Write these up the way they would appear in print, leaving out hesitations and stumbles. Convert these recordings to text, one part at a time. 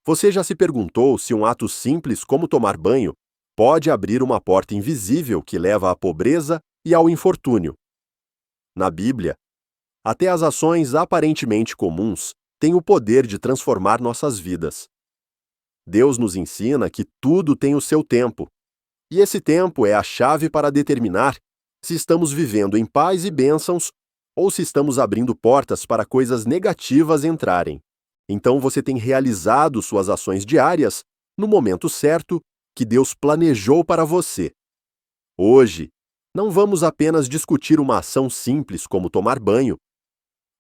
Você já se perguntou se um ato simples como tomar banho pode abrir uma porta invisível que leva à pobreza e ao infortúnio? Na Bíblia, até as ações aparentemente comuns têm o poder de transformar nossas vidas. Deus nos ensina que tudo tem o seu tempo, e esse tempo é a chave para determinar se estamos vivendo em paz e bênçãos ou se estamos abrindo portas para coisas negativas entrarem. Então você tem realizado suas ações diárias no momento certo que Deus planejou para você. Hoje, não vamos apenas discutir uma ação simples como tomar banho,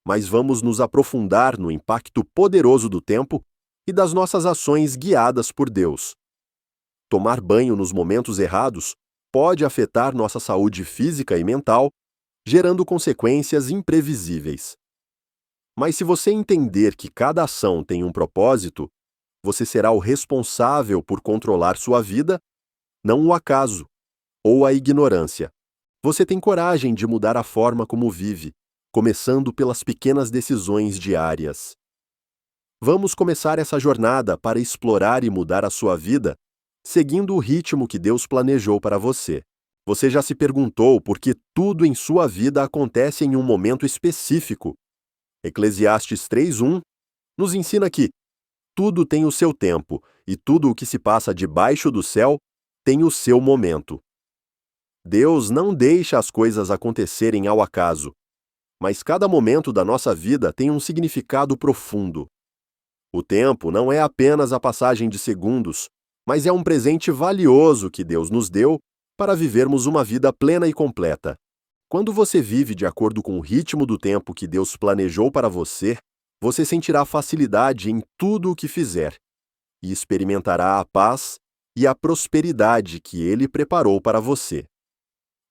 mas vamos nos aprofundar no impacto poderoso do tempo e das nossas ações guiadas por Deus. Tomar banho nos momentos errados pode afetar nossa saúde física e mental, gerando consequências imprevisíveis. Mas se você entender que cada ação tem um propósito, você será o responsável por controlar sua vida, não o acaso ou a ignorância. Você tem coragem de mudar a forma como vive, começando pelas pequenas decisões diárias. Vamos começar essa jornada para explorar e mudar a sua vida, seguindo o ritmo que Deus planejou para você. Você já se perguntou por que tudo em sua vida acontece em um momento específico? Eclesiastes 3:1 nos ensina que tudo tem o seu tempo e tudo o que se passa debaixo do céu tem o seu momento. Deus não deixa as coisas acontecerem ao acaso, mas cada momento da nossa vida tem um significado profundo. O tempo não é apenas a passagem de segundos, mas é um presente valioso que Deus nos deu para vivermos uma vida plena e completa. Quando você vive de acordo com o ritmo do tempo que Deus planejou para você, você sentirá facilidade em tudo o que fizer e experimentará a paz e a prosperidade que Ele preparou para você.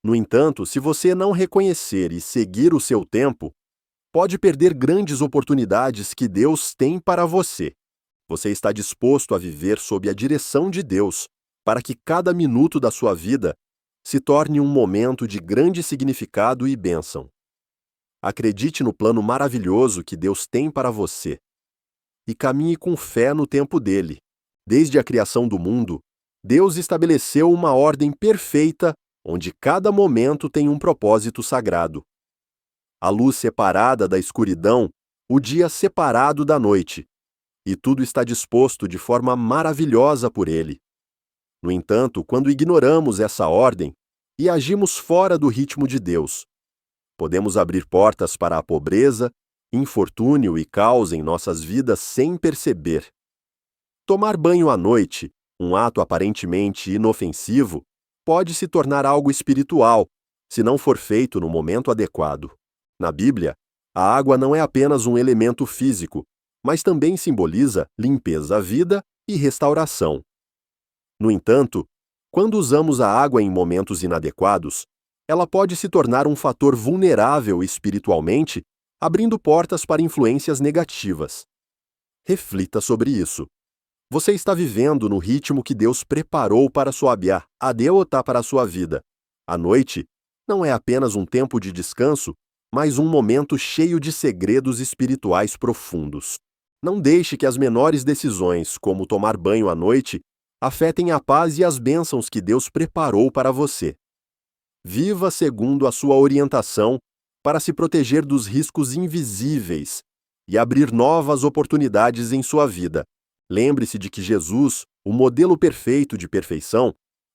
No entanto, se você não reconhecer e seguir o seu tempo, pode perder grandes oportunidades que Deus tem para você. Você está disposto a viver sob a direção de Deus para que cada minuto da sua vida se torne um momento de grande significado e bênção. Acredite no plano maravilhoso que Deus tem para você e caminhe com fé no tempo dele. Desde a criação do mundo, Deus estabeleceu uma ordem perfeita onde cada momento tem um propósito sagrado. A luz separada da escuridão, o dia separado da noite, e tudo está disposto de forma maravilhosa por ele. No entanto, quando ignoramos essa ordem e agimos fora do ritmo de Deus, podemos abrir portas para a pobreza, infortúnio e caos em nossas vidas sem perceber. Tomar banho à noite, um ato aparentemente inofensivo, pode se tornar algo espiritual, se não for feito no momento adequado. Na Bíblia, a água não é apenas um elemento físico, mas também simboliza limpeza à vida e restauração. No entanto, quando usamos a água em momentos inadequados, ela pode se tornar um fator vulnerável espiritualmente, abrindo portas para influências negativas. Reflita sobre isso. Você está vivendo no ritmo que Deus preparou para Soabiá, Adeotá para a sua vida. A noite não é apenas um tempo de descanso, mas um momento cheio de segredos espirituais profundos. Não deixe que as menores decisões, como tomar banho à noite, afetem a paz e as bênçãos que Deus preparou para você. Viva segundo a sua orientação para se proteger dos riscos invisíveis e abrir novas oportunidades em sua vida. Lembre-se de que Jesus, o modelo perfeito de perfeição,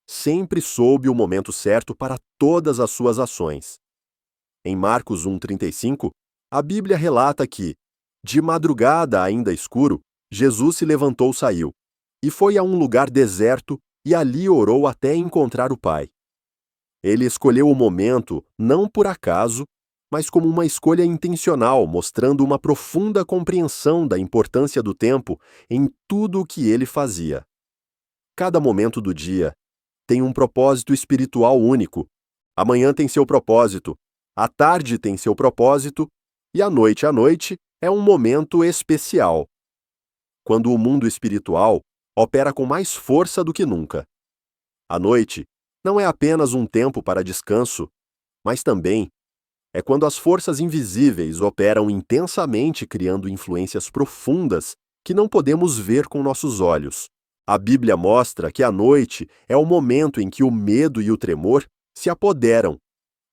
sempre soube o momento certo para todas as suas ações. Em Marcos 1:35, a Bíblia relata que, de madrugada ainda escuro, Jesus se levantou e saiu, e foi a um lugar deserto e ali orou até encontrar o Pai. Ele escolheu o momento não por acaso, mas como uma escolha intencional, mostrando uma profunda compreensão da importância do tempo em tudo o que ele fazia. Cada momento do dia tem um propósito espiritual único. A manhã tem seu propósito, a tarde tem seu propósito e à noite é um momento especial. Quando o mundo espiritual opera com mais força do que nunca. A noite não é apenas um tempo para descanso, mas também é quando as forças invisíveis operam intensamente criando influências profundas que não podemos ver com nossos olhos. A Bíblia mostra que a noite é o momento em que o medo e o tremor se apoderam,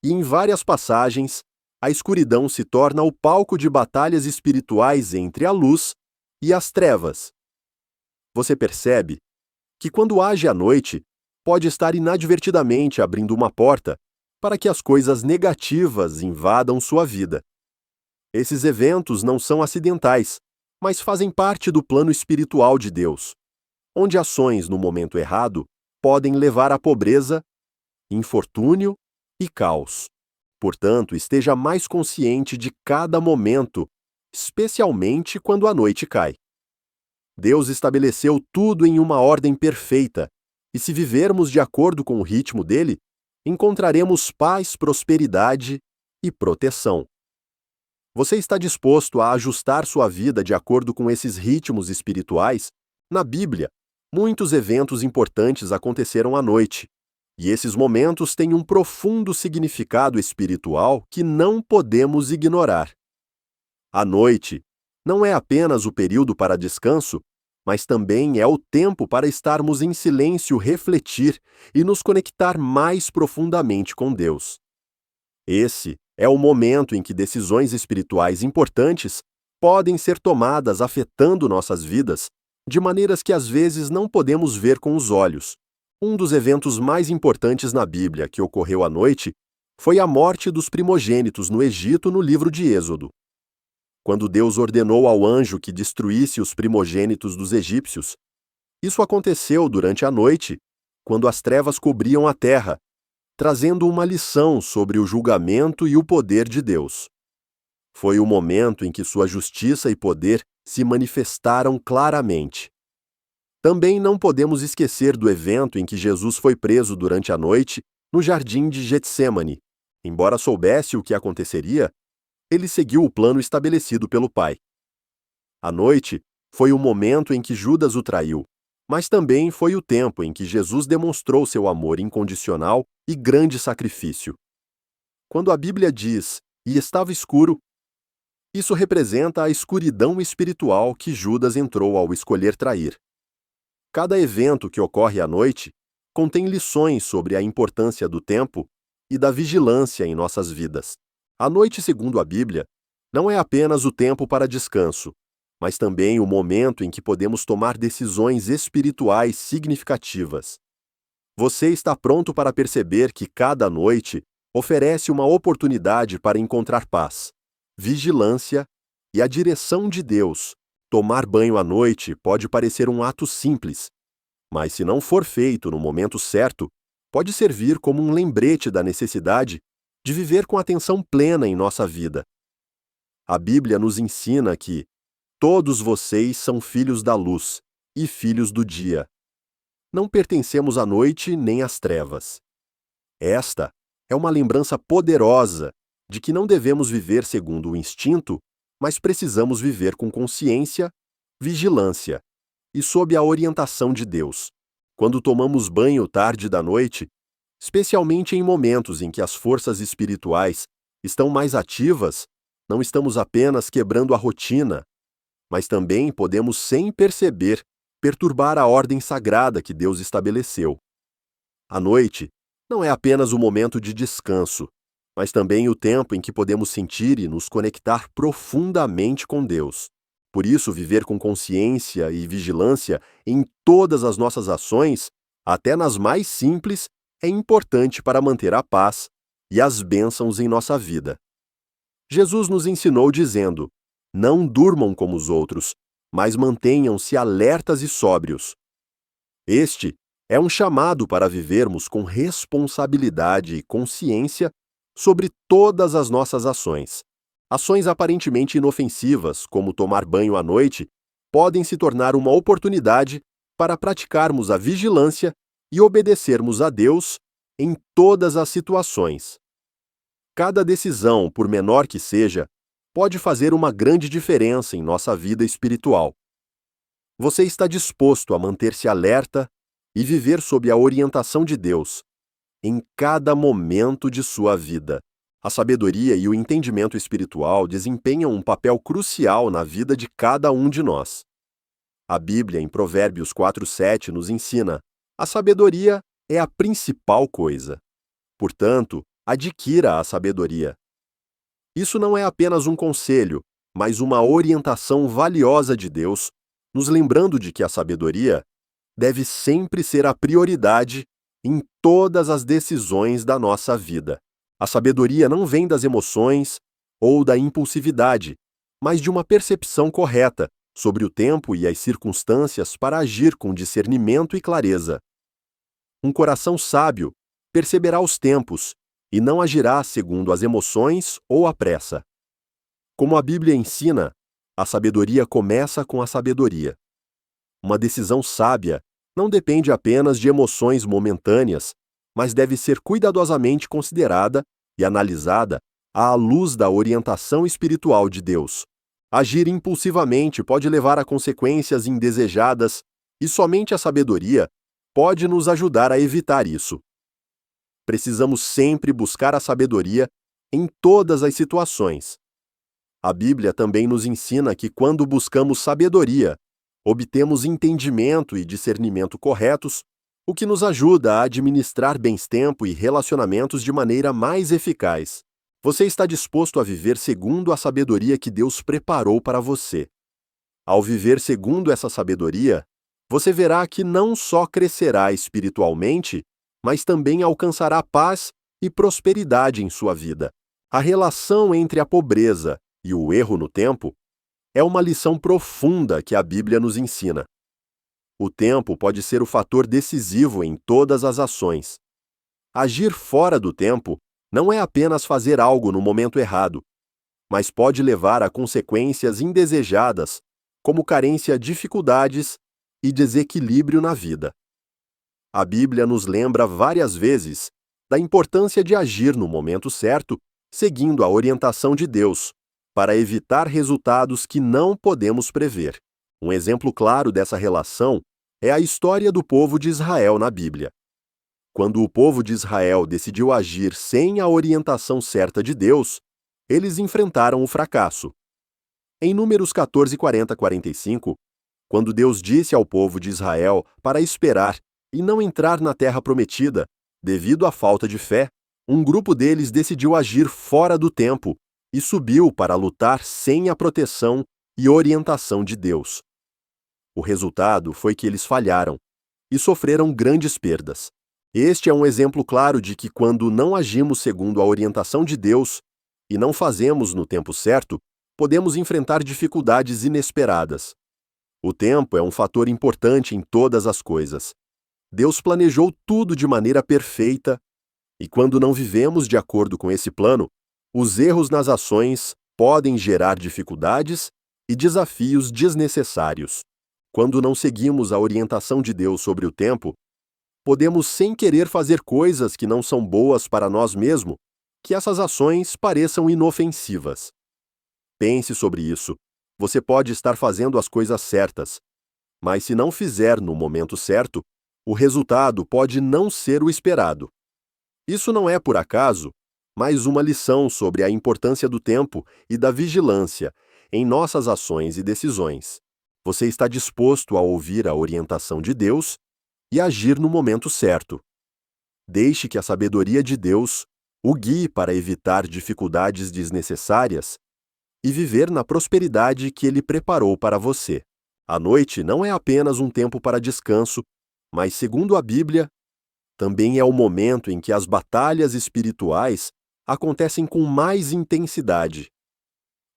e em várias passagens, a escuridão se torna o palco de batalhas espirituais entre a luz e as trevas. Você percebe que quando age à noite, pode estar inadvertidamente abrindo uma porta para que as coisas negativas invadam sua vida. Esses eventos não são acidentais, mas fazem parte do plano espiritual de Deus, onde ações no momento errado podem levar à pobreza, infortúnio e caos. Portanto, esteja mais consciente de cada momento, especialmente quando a noite cai. Deus estabeleceu tudo em uma ordem perfeita, e se vivermos de acordo com o ritmo dele, encontraremos paz, prosperidade e proteção. Você está disposto a ajustar sua vida de acordo com esses ritmos espirituais? Na Bíblia, muitos eventos importantes aconteceram à noite, e esses momentos têm um profundo significado espiritual que não podemos ignorar. A noite não é apenas o período para descanso, mas também é o tempo para estarmos em silêncio, refletir e nos conectar mais profundamente com Deus. Esse é o momento em que decisões espirituais importantes podem ser tomadas afetando nossas vidas de maneiras que às vezes não podemos ver com os olhos. Um dos eventos mais importantes na Bíblia que ocorreu à noite foi a morte dos primogênitos no Egito no livro de Êxodo. Quando Deus ordenou ao anjo que destruísse os primogênitos dos egípcios, isso aconteceu durante a noite, quando as trevas cobriam a terra, trazendo uma lição sobre o julgamento e o poder de Deus. Foi o momento em que sua justiça e poder se manifestaram claramente. Também não podemos esquecer do evento em que Jesus foi preso durante a noite no jardim de Getsêmani. Embora soubesse o que aconteceria, ele seguiu o plano estabelecido pelo Pai. A noite foi o momento em que Judas o traiu, mas também foi o tempo em que Jesus demonstrou seu amor incondicional e grande sacrifício. Quando a Bíblia diz, e estava escuro, isso representa a escuridão espiritual que Judas entrou ao escolher trair. Cada evento que ocorre à noite contém lições sobre a importância do tempo e da vigilância em nossas vidas. A noite, segundo a Bíblia, não é apenas o tempo para descanso, mas também o momento em que podemos tomar decisões espirituais significativas. Você está pronto para perceber que cada noite oferece uma oportunidade para encontrar paz, vigilância e a direção de Deus. Tomar banho à noite pode parecer um ato simples, mas se não for feito no momento certo, pode servir como um lembrete da necessidade de viver com atenção plena em nossa vida. A Bíblia nos ensina que todos vocês são filhos da luz e filhos do dia. Não pertencemos à noite nem às trevas. Esta é uma lembrança poderosa de que não devemos viver segundo o instinto, mas precisamos viver com consciência, vigilância e sob a orientação de Deus. Quando tomamos banho tarde da noite, especialmente em momentos em que as forças espirituais estão mais ativas, não estamos apenas quebrando a rotina, mas também podemos, sem perceber, perturbar a ordem sagrada que Deus estabeleceu. A noite não é apenas o momento de descanso, mas também o tempo em que podemos sentir e nos conectar profundamente com Deus. Por isso, viver com consciência e vigilância em todas as nossas ações, até nas mais simples, é importante para manter a paz e as bênçãos em nossa vida. Jesus nos ensinou dizendo: não durmam como os outros, mas mantenham-se alertas e sóbrios. Este é um chamado para vivermos com responsabilidade e consciência sobre todas as nossas ações. Ações aparentemente inofensivas, como tomar banho à noite, podem se tornar uma oportunidade para praticarmos a vigilância e obedecermos a Deus em todas as situações. Cada decisão, por menor que seja, pode fazer uma grande diferença em nossa vida espiritual. Você está disposto a manter-se alerta e viver sob a orientação de Deus em cada momento de sua vida. A sabedoria e o entendimento espiritual desempenham um papel crucial na vida de cada um de nós. A Bíblia, em Provérbios 4:7, nos ensina: a sabedoria é a principal coisa. Portanto, adquira a sabedoria. Isso não é apenas um conselho, mas uma orientação valiosa de Deus, nos lembrando de que a sabedoria deve sempre ser a prioridade em todas as decisões da nossa vida. A sabedoria não vem das emoções ou da impulsividade, mas de uma percepção correta sobre o tempo e as circunstâncias para agir com discernimento e clareza. Um coração sábio perceberá os tempos e não agirá segundo as emoções ou a pressa. Como a Bíblia ensina, a sabedoria começa com a sabedoria. Uma decisão sábia não depende apenas de emoções momentâneas, mas deve ser cuidadosamente considerada e analisada à luz da orientação espiritual de Deus. Agir impulsivamente pode levar a consequências indesejadas e somente a sabedoria pode nos ajudar a evitar isso. Precisamos sempre buscar a sabedoria em todas as situações. A Bíblia também nos ensina que quando buscamos sabedoria, obtemos entendimento e discernimento corretos, o que nos ajuda a administrar bem-tempo e relacionamentos de maneira mais eficaz. Você está disposto a viver segundo a sabedoria que Deus preparou para você. Ao viver segundo essa sabedoria, você verá que não só crescerá espiritualmente, mas também alcançará paz e prosperidade em sua vida. A relação entre a pobreza e o erro no tempo é uma lição profunda que a Bíblia nos ensina. O tempo pode ser o fator decisivo em todas as ações. Agir fora do tempo não é apenas fazer algo no momento errado, mas pode levar a consequências indesejadas, como carência, dificuldades e desequilíbrio na vida. A Bíblia nos lembra várias vezes da importância de agir no momento certo, seguindo a orientação de Deus, para evitar resultados que não podemos prever. Um exemplo claro dessa relação é a história do povo de Israel na Bíblia. Quando o povo de Israel decidiu agir sem a orientação certa de Deus, eles enfrentaram o fracasso. Em Números 14, 40 a 45, quando Deus disse ao povo de Israel para esperar e não entrar na terra prometida, devido à falta de fé, um grupo deles decidiu agir fora do tempo e subiu para lutar sem a proteção e orientação de Deus. O resultado foi que eles falharam e sofreram grandes perdas. Este é um exemplo claro de que quando não agimos segundo a orientação de Deus e não fazemos no tempo certo, podemos enfrentar dificuldades inesperadas. O tempo é um fator importante em todas as coisas. Deus planejou tudo de maneira perfeita, e quando não vivemos de acordo com esse plano, os erros nas ações podem gerar dificuldades e desafios desnecessários. Quando não seguimos a orientação de Deus sobre o tempo, podemos sem querer fazer coisas que não são boas para nós mesmos, que essas ações pareçam inofensivas. Pense sobre isso. Você pode estar fazendo as coisas certas, mas se não fizer no momento certo, o resultado pode não ser o esperado. Isso não é por acaso, mas uma lição sobre a importância do tempo e da vigilância em nossas ações e decisões. Você está disposto a ouvir a orientação de Deus e agir no momento certo. Deixe que a sabedoria de Deus o guie para evitar dificuldades desnecessárias e viver na prosperidade que Ele preparou para você. A noite não é apenas um tempo para descanso, mas, segundo a Bíblia, também é o momento em que as batalhas espirituais acontecem com mais intensidade.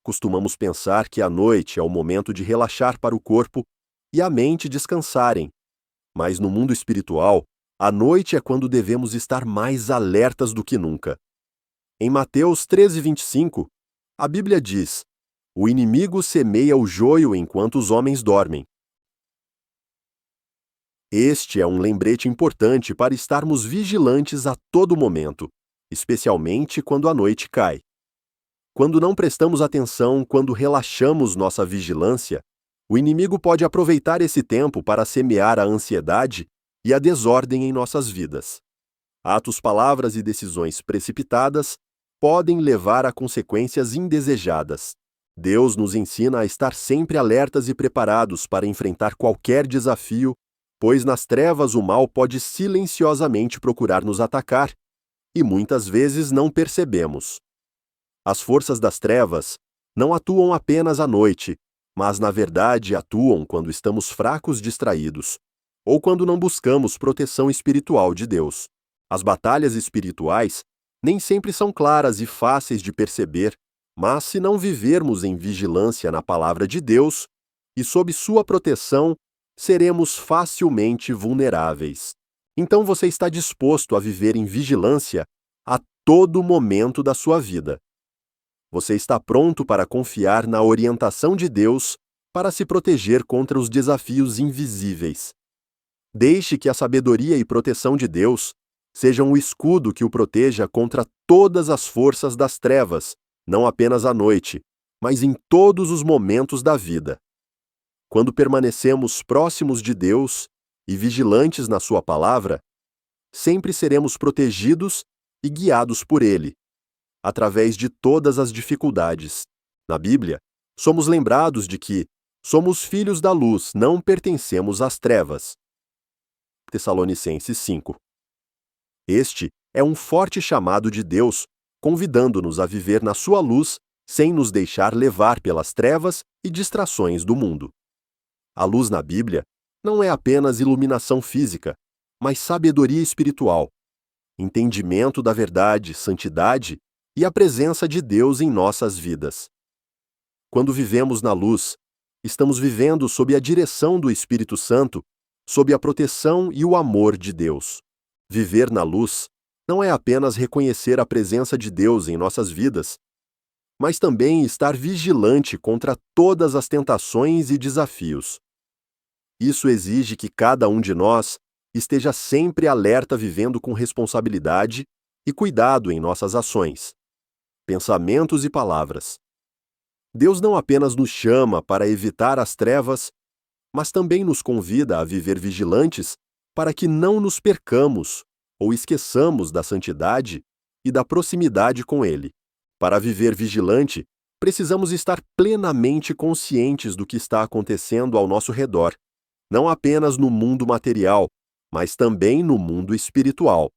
Costumamos pensar que a noite é o momento de relaxar para o corpo e a mente descansarem. Mas no mundo espiritual, a noite é quando devemos estar mais alertas do que nunca. Em Mateus 13:25, a Bíblia diz: "O inimigo semeia o joio enquanto os homens dormem." Este é um lembrete importante para estarmos vigilantes a todo momento, especialmente quando a noite cai. Quando não prestamos atenção, quando relaxamos nossa vigilância, o inimigo pode aproveitar esse tempo para semear a ansiedade e a desordem em nossas vidas. Atos, palavras e decisões precipitadas podem levar a consequências indesejadas. Deus nos ensina a estar sempre alertas e preparados para enfrentar qualquer desafio, pois nas trevas o mal pode silenciosamente procurar nos atacar, e muitas vezes não percebemos. As forças das trevas não atuam apenas à noite, mas na verdade atuam quando estamos fracos distraídos, ou quando não buscamos proteção espiritual de Deus. As batalhas espirituais nem sempre são claras e fáceis de perceber, mas se não vivermos em vigilância na palavra de Deus e sob sua proteção, seremos facilmente vulneráveis. Então você está disposto a viver em vigilância a todo momento da sua vida. Você está pronto para confiar na orientação de Deus para se proteger contra os desafios invisíveis. Deixe que a sabedoria e proteção de Deus sejam o escudo que o proteja contra todas as forças das trevas, não apenas à noite, mas em todos os momentos da vida. Quando permanecemos próximos de Deus e vigilantes na sua palavra, sempre seremos protegidos e guiados por Ele, através de todas as dificuldades. Na Bíblia, somos lembrados de que somos filhos da luz, não pertencemos às trevas. Tessalonicenses 5. Este é um forte chamado de Deus, convidando-nos a viver na sua luz, sem nos deixar levar pelas trevas e distrações do mundo. A luz na Bíblia não é apenas iluminação física, mas sabedoria espiritual, entendimento da verdade, santidade e a presença de Deus em nossas vidas. Quando vivemos na luz, estamos vivendo sob a direção do Espírito Santo, sob a proteção e o amor de Deus. Viver na luz não é apenas reconhecer a presença de Deus em nossas vidas, mas também estar vigilante contra todas as tentações e desafios. Isso exige que cada um de nós esteja sempre alerta, vivendo com responsabilidade e cuidado em nossas ações, pensamentos e palavras. Deus não apenas nos chama para evitar as trevas, mas também nos convida a viver vigilantes para que não nos percamos ou esqueçamos da santidade e da proximidade com Ele. Para viver vigilante, precisamos estar plenamente conscientes do que está acontecendo ao nosso redor, não apenas no mundo material, mas também no mundo espiritual.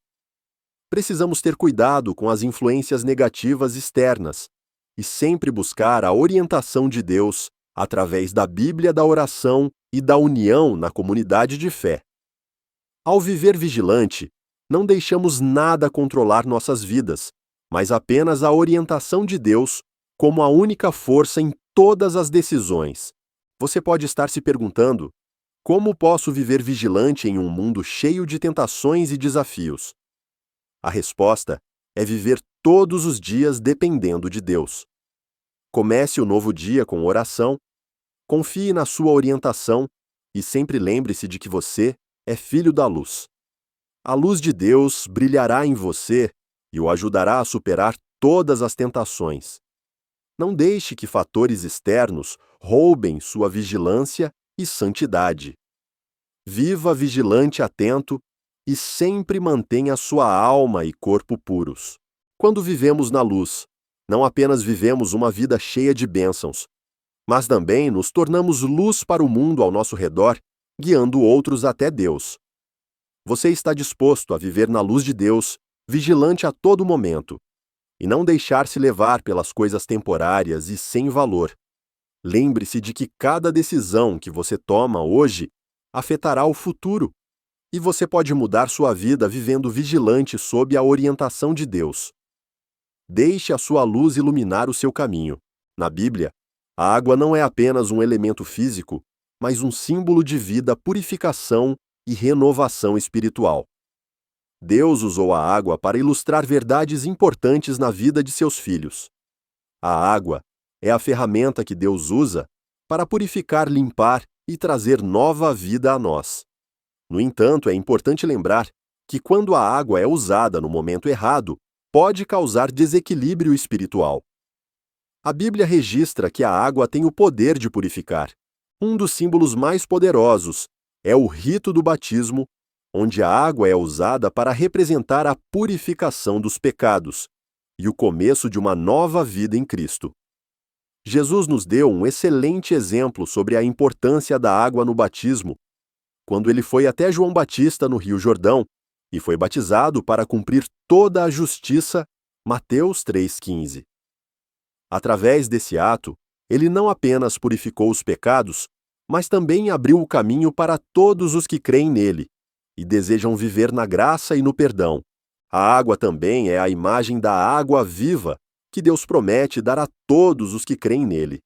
Precisamos ter cuidado com as influências negativas externas e sempre buscar a orientação de Deus através da Bíblia, da oração e da união na comunidade de fé. Ao viver vigilante, não deixamos nada controlar nossas vidas, mas apenas a orientação de Deus como a única força em todas as decisões. Você pode estar se perguntando: como posso viver vigilante em um mundo cheio de tentações e desafios? A resposta é viver todos os dias dependendo de Deus. Comece o novo dia com oração, confie na sua orientação e sempre lembre-se de que você é filho da luz. A luz de Deus brilhará em você e o ajudará a superar todas as tentações. Não deixe que fatores externos roubem sua vigilância e santidade. Viva vigilante e atento e sempre mantenha sua alma e corpo puros. Quando vivemos na luz, não apenas vivemos uma vida cheia de bênçãos, mas também nos tornamos luz para o mundo ao nosso redor, guiando outros até Deus. Você está disposto a viver na luz de Deus, vigilante a todo momento, e não deixar-se levar pelas coisas temporárias e sem valor. Lembre-se de que cada decisão que você toma hoje afetará o futuro, e você pode mudar sua vida vivendo vigilante sob a orientação de Deus. Deixe a sua luz iluminar o seu caminho. Na Bíblia, a água não é apenas um elemento físico, mas um símbolo de vida, purificação e renovação espiritual. Deus usou a água para ilustrar verdades importantes na vida de seus filhos. A água é a ferramenta que Deus usa para purificar, limpar e trazer nova vida a nós. No entanto, é importante lembrar que quando a água é usada no momento errado, pode causar desequilíbrio espiritual. A Bíblia registra que a água tem o poder de purificar. Um dos símbolos mais poderosos é o rito do batismo, onde a água é usada para representar a purificação dos pecados e o começo de uma nova vida em Cristo. Jesus nos deu um excelente exemplo sobre a importância da água no batismo, quando ele foi até João Batista no Rio Jordão e foi batizado para cumprir toda a justiça, Mateus 3,15. Através desse ato, ele não apenas purificou os pecados, mas também abriu o caminho para todos os que creem nele e desejam viver na graça e no perdão. A água também é a imagem da água viva que Deus promete dar a todos os que creem nele.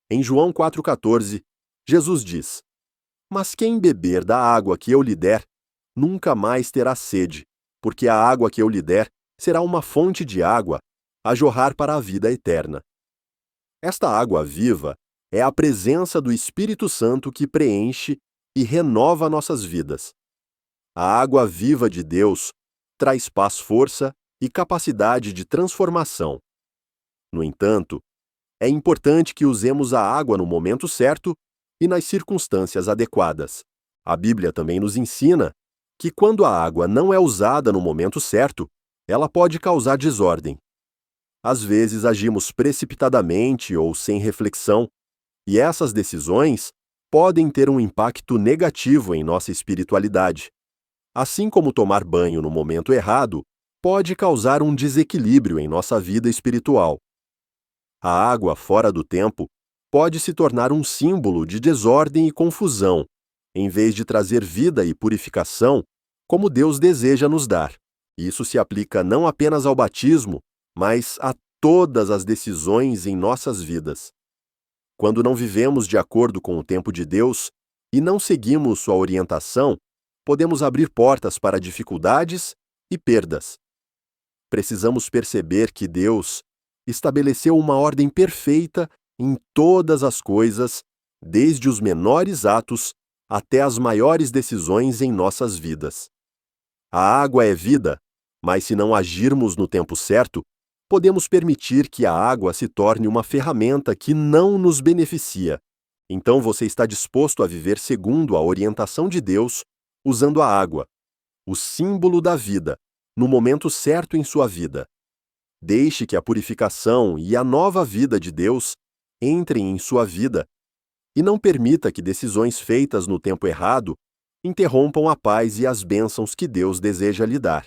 Em João 4,14, Jesus diz: "Mas quem beber da água que eu lhe der, nunca mais terá sede, porque a água que eu lhe der será uma fonte de água a jorrar para a vida eterna." Esta água viva é a presença do Espírito Santo que preenche e renova nossas vidas. A água viva de Deus traz paz, força e capacidade de transformação. No entanto, é importante que usemos a água no momento certo e nas circunstâncias adequadas. A Bíblia também nos ensina que quando a água não é usada no momento certo, ela pode causar desordem. Às vezes agimos precipitadamente ou sem reflexão, e essas decisões podem ter um impacto negativo em nossa espiritualidade. Assim como tomar banho no momento errado pode causar um desequilíbrio em nossa vida espiritual. A água fora do tempo pode se tornar um símbolo de desordem e confusão, em vez de trazer vida e purificação, como Deus deseja nos dar. Isso se aplica não apenas ao batismo, mas a todas as decisões em nossas vidas. Quando não vivemos de acordo com o tempo de Deus e não seguimos sua orientação, podemos abrir portas para dificuldades e perdas. Precisamos perceber que Deus estabeleceu uma ordem perfeita em todas as coisas, desde os menores atos até as maiores decisões em nossas vidas. A água é vida, mas se não agirmos no tempo certo, podemos permitir que a água se torne uma ferramenta que não nos beneficia. Então você está disposto a viver segundo a orientação de Deus, usando a água, o símbolo da vida, no momento certo em sua vida. Deixe que a purificação e a nova vida de Deus entrem em sua vida e não permita que decisões feitas no tempo errado interrompam a paz e as bênçãos que Deus deseja lhe dar.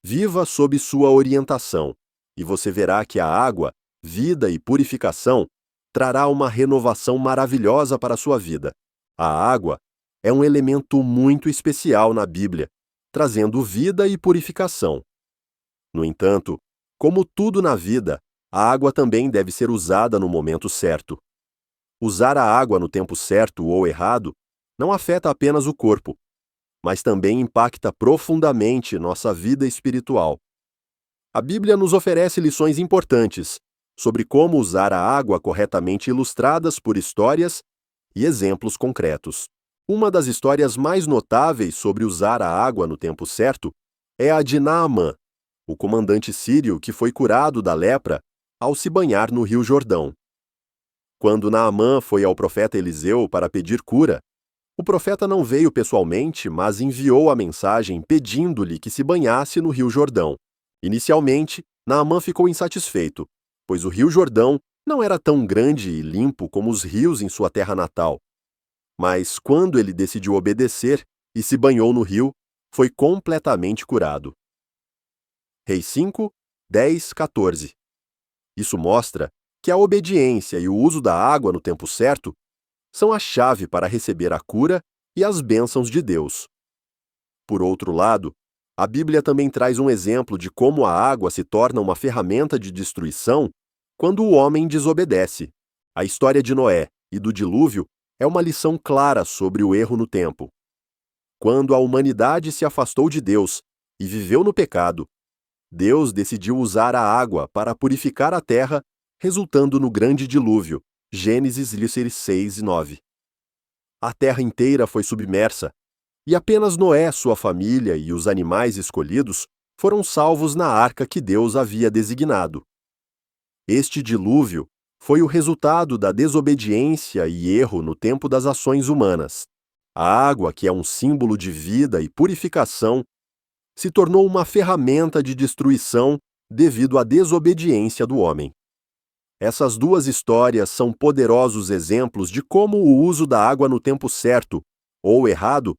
Viva sob sua orientação, e você verá que a água, vida e purificação trará uma renovação maravilhosa para a sua vida. A água é um elemento muito especial na Bíblia, trazendo vida e purificação. No entanto, como tudo na vida, a água também deve ser usada no momento certo. Usar a água no tempo certo ou errado não afeta apenas o corpo, mas também impacta profundamente nossa vida espiritual. A Bíblia nos oferece lições importantes sobre como usar a água corretamente, ilustradas por histórias e exemplos concretos. Uma das histórias mais notáveis sobre usar a água no tempo certo é a de Naamã, o comandante sírio que foi curado da lepra ao se banhar no Rio Jordão. Quando Naamã foi ao profeta Eliseu para pedir cura, o profeta não veio pessoalmente, mas enviou a mensagem pedindo-lhe que se banhasse no Rio Jordão. Inicialmente, Naamã ficou insatisfeito, pois o Rio Jordão não era tão grande e limpo como os rios em sua terra natal. Mas quando ele decidiu obedecer e se banhou no rio, foi completamente curado. Reis 5, 10, 14. Isso mostra que a obediência e o uso da água no tempo certo são a chave para receber a cura e as bênçãos de Deus. Por outro lado, a Bíblia também traz um exemplo de como a água se torna uma ferramenta de destruição quando o homem desobedece. A história de Noé e do dilúvio é uma lição clara sobre o erro no tempo. Quando a humanidade se afastou de Deus e viveu no pecado, Deus decidiu usar a água para purificar a terra, resultando no grande dilúvio. Gênesis 6 e 9. A terra inteira foi submersa, e apenas Noé, sua família e os animais escolhidos foram salvos na arca que Deus havia designado. Este dilúvio foi o resultado da desobediência e erro no tempo das ações humanas. A água, que é um símbolo de vida e purificação, se tornou uma ferramenta de destruição devido à desobediência do homem. Essas duas histórias são poderosos exemplos de como o uso da água no tempo certo, ou errado,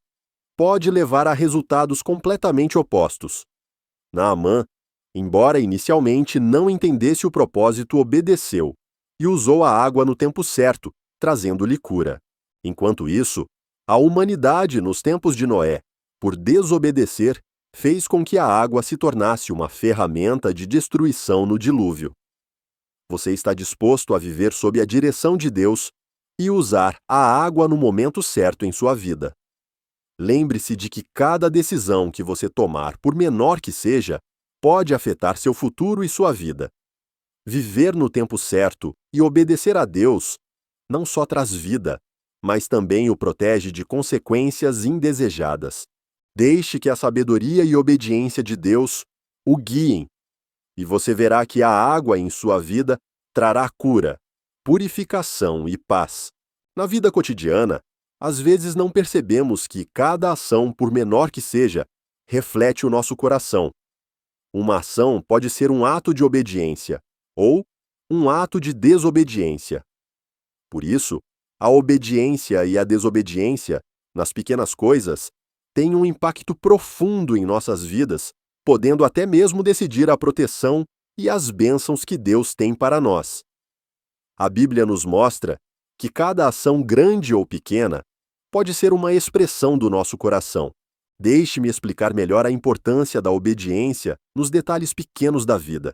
pode levar a resultados completamente opostos. Naamã, embora inicialmente não entendesse o propósito, obedeceu e usou a água no tempo certo, trazendo-lhe cura. Enquanto isso, a humanidade nos tempos de Noé, por desobedecer, fez com que a água se tornasse uma ferramenta de destruição no dilúvio. Você está disposto a viver sob a direção de Deus e usar a água no momento certo em sua vida. Lembre-se de que cada decisão que você tomar, por menor que seja, pode afetar seu futuro e sua vida. Viver no tempo certo e obedecer a Deus não só traz vida, mas também o protege de consequências indesejadas. Deixe que a sabedoria e obediência de Deus o guiem, e você verá que a água em sua vida trará cura, purificação e paz. Na vida cotidiana, às vezes não percebemos que cada ação, por menor que seja, reflete o nosso coração. Uma ação pode ser um ato de obediência ou um ato de desobediência. Por isso, a obediência e a desobediência, nas pequenas coisas, têm um impacto profundo em nossas vidas, podendo até mesmo decidir a proteção e as bênçãos que Deus tem para nós. A Bíblia nos mostra que cada ação, grande ou pequena, pode ser uma expressão do nosso coração. Deixe-me explicar melhor a importância da obediência nos detalhes pequenos da vida.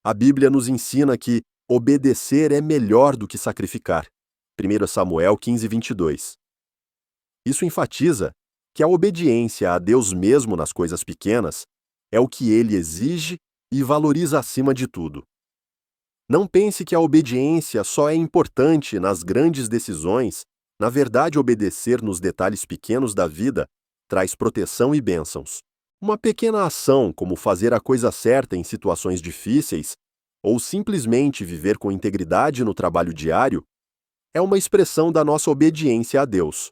A Bíblia nos ensina que obedecer é melhor do que sacrificar. 1 Samuel 15:22. Isso enfatiza que a obediência a Deus mesmo nas coisas pequenas é o que Ele exige e valoriza acima de tudo. Não pense que a obediência só é importante nas grandes decisões. Na verdade, obedecer nos detalhes pequenos da vida traz proteção e bênçãos. Uma pequena ação, como fazer a coisa certa em situações difíceis, ou simplesmente viver com integridade no trabalho diário, é uma expressão da nossa obediência a Deus.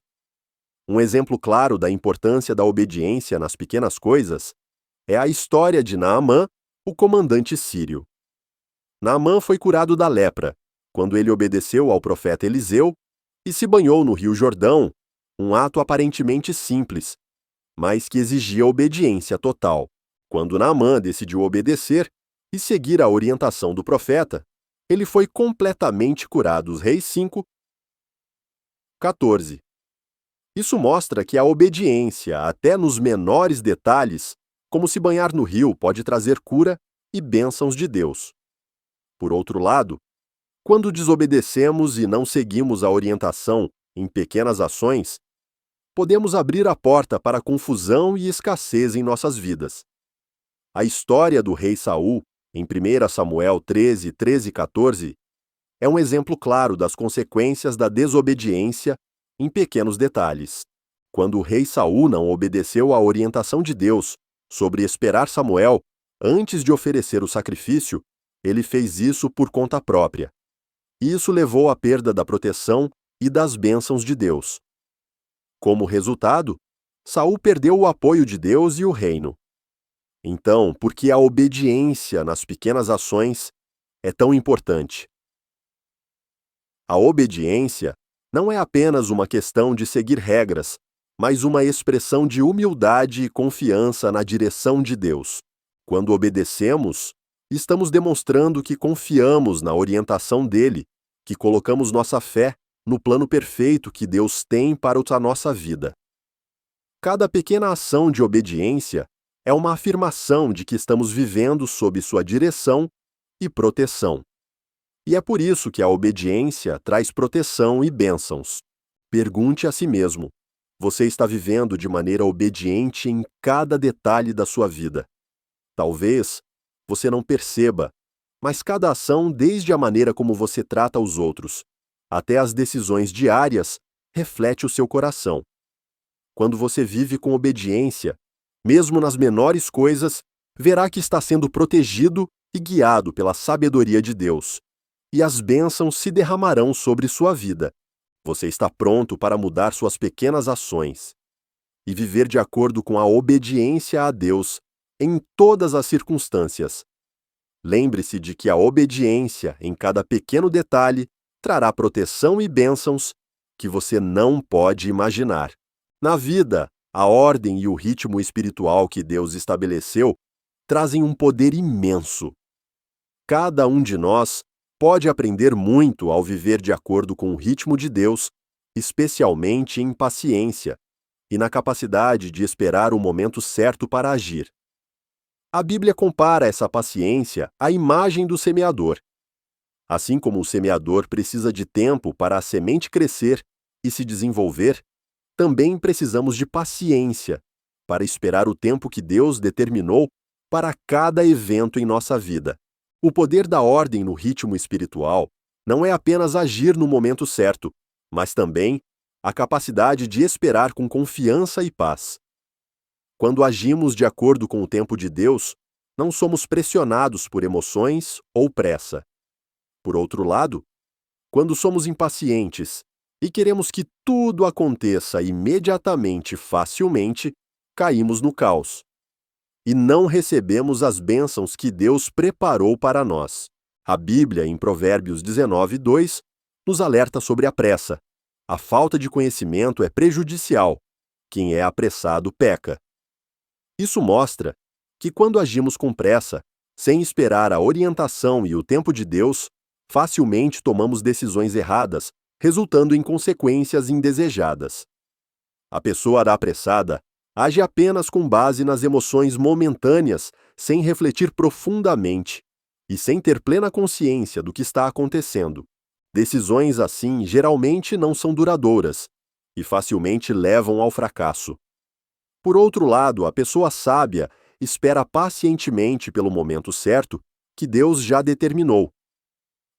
Um exemplo claro da importância da obediência nas pequenas coisas é a história de Naamã, o comandante sírio. Naamã foi curado da lepra quando ele obedeceu ao profeta Eliseu e se banhou no Rio Jordão, um ato aparentemente simples, mas que exigia obediência total. Quando Naamã decidiu obedecer e seguir a orientação do profeta, ele foi completamente curado. Os Reis 5:14. Isso mostra que a obediência, até nos menores detalhes, como se banhar no rio, pode trazer cura e bênçãos de Deus. Por outro lado, quando desobedecemos e não seguimos a orientação em pequenas ações, podemos abrir a porta para confusão e escassez em nossas vidas. A história do rei Saul, em 1 Samuel 13:14, é um exemplo claro das consequências da desobediência em pequenos detalhes. Quando o rei Saul não obedeceu à orientação de Deus sobre esperar Samuel antes de oferecer o sacrifício, ele fez isso por conta própria. Isso levou à perda da proteção e das bênçãos de Deus. Como resultado, Saul perdeu o apoio de Deus e o reino. Então, por que a obediência nas pequenas ações é tão importante? A obediência não é apenas uma questão de seguir regras, mas uma expressão de humildade e confiança na direção de Deus. Quando obedecemos, estamos demonstrando que confiamos na orientação dele, que colocamos nossa fé no plano perfeito que Deus tem para a nossa vida. Cada pequena ação de obediência é uma afirmação de que estamos vivendo sob sua direção e proteção. E é por isso que a obediência traz proteção e bênçãos. Pergunte a si mesmo: você está vivendo de maneira obediente em cada detalhe da sua vida? Talvez você não perceba, mas cada ação, desde a maneira como você trata os outros, até as decisões diárias, reflete o seu coração. Quando você vive com obediência, mesmo nas menores coisas, verá que está sendo protegido e guiado pela sabedoria de Deus, e as bênçãos se derramarão sobre sua vida. Você está pronto para mudar suas pequenas ações e viver de acordo com a obediência a Deus em todas as circunstâncias. Lembre-se de que a obediência em cada pequeno detalhe trará proteção e bênçãos que você não pode imaginar. Na vida, a ordem e o ritmo espiritual que Deus estabeleceu trazem um poder imenso. Cada um de nós pode aprender muito ao viver de acordo com o ritmo de Deus, especialmente em paciência e na capacidade de esperar o momento certo para agir. A Bíblia compara essa paciência à imagem do semeador. Assim como o semeador precisa de tempo para a semente crescer e se desenvolver, também precisamos de paciência para esperar o tempo que Deus determinou para cada evento em nossa vida. O poder da ordem no ritmo espiritual não é apenas agir no momento certo, mas também a capacidade de esperar com confiança e paz. Quando agimos de acordo com o tempo de Deus, não somos pressionados por emoções ou pressa. Por outro lado, quando somos impacientes e queremos que tudo aconteça imediatamente e facilmente, caímos no caos e não recebemos as bênçãos que Deus preparou para nós. A Bíblia, em Provérbios 19:2, nos alerta sobre a pressa. A falta de conhecimento é prejudicial. Quem é apressado peca. Isso mostra que quando agimos com pressa, sem esperar a orientação e o tempo de Deus, facilmente tomamos decisões erradas, resultando em consequências indesejadas. A pessoa apressada age apenas com base nas emoções momentâneas, sem refletir profundamente e sem ter plena consciência do que está acontecendo. Decisões assim geralmente não são duradouras e facilmente levam ao fracasso. Por outro lado, a pessoa sábia espera pacientemente pelo momento certo que Deus já determinou.